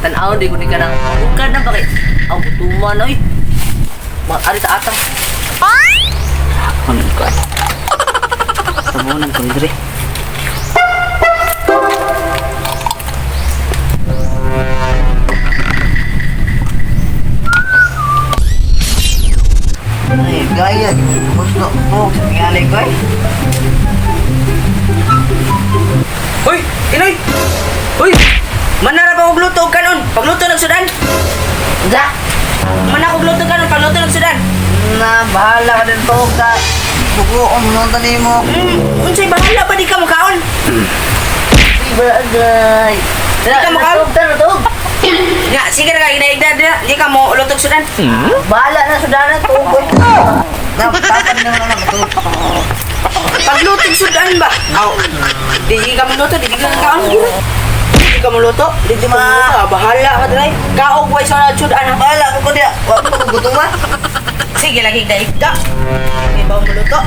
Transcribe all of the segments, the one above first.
tanaw di ko ni kanang bukan na bakit. Ang tuman oy. Ari ta atang. Kon ko. Tabunan ko dire. Ay, gaya. Gusto mo nangyari ko eh. Uy! Inoy! Uy! Manara pa kong luto kanon! Pagluto ng sudan! Da! Mana kong luto kanon! Pagluto ng sudan! Na, bahala ka din po ka. Bugoon mo nung tani mo. Unsay bahala pa di ka makaon? Bagay. Di ka makaon? Tug! Ya, sige na ka, inaigda na. Di ka mo lutog sudan. Bahala na sudan na tugoy. Tapan na mo naman ito. Paglutog sudan ba? Aw, di ka maluto, di ka kaon. Di ka maluto, di ka maluto. Bahala ka dray. Kaog way sa sudan. Bahala ko dia. Wa ko gutuman. Sige lagi igda. Di ba maluto?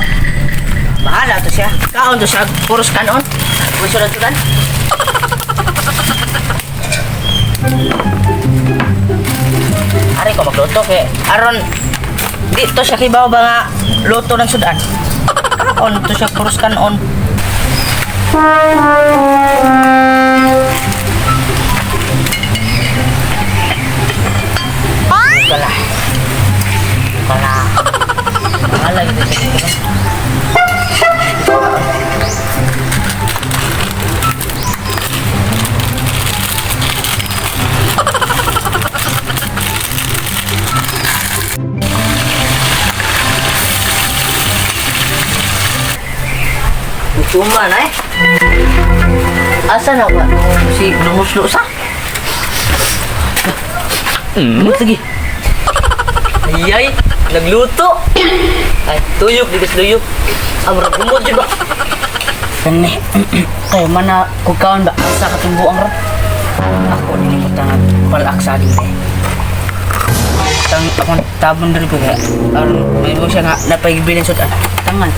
Bahala to siya. Kaon to siya puros kanon. Way sa sudan. Ari ko magluto kay aron dito siya kibaw ba nga luto ng sudan. On to siya puros kanon. Kala. Bahala gitu siya. Cuma na eh. Asa na ba? Si lumuslo sa? Lagi. Ayay, nagluto. Ay, tuyok, digas tuyok. Amra kumod jud ba? Kani, kay mana ko kaon ba asa katong buang ra? Ako nilimutan nga palaksa din eh. Tang akong tabon diri ko kaya aron may mo siya nga napaibilin sud tangan.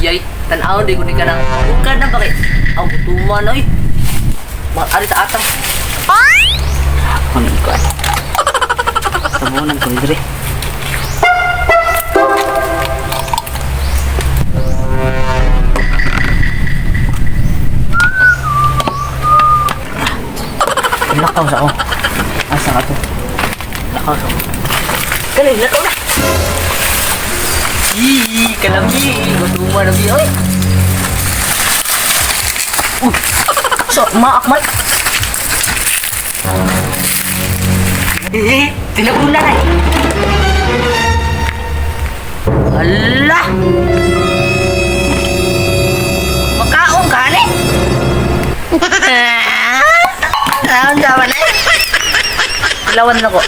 Yay, tanaw di ko ni kanang bukan na bakit. Ang tuman oy. Ari ta atang. Kon ko. Tabunan ko dire. Lakaw sa ako. Asa ka to? Lakaw sa ako. Kalim, lakaw na! Yee! Kalami! Matuma na biya, oy! So, maakmal! Tinagula na eh! Ala! Makaong ka, ne? Ang daman eh! Lawan na ko.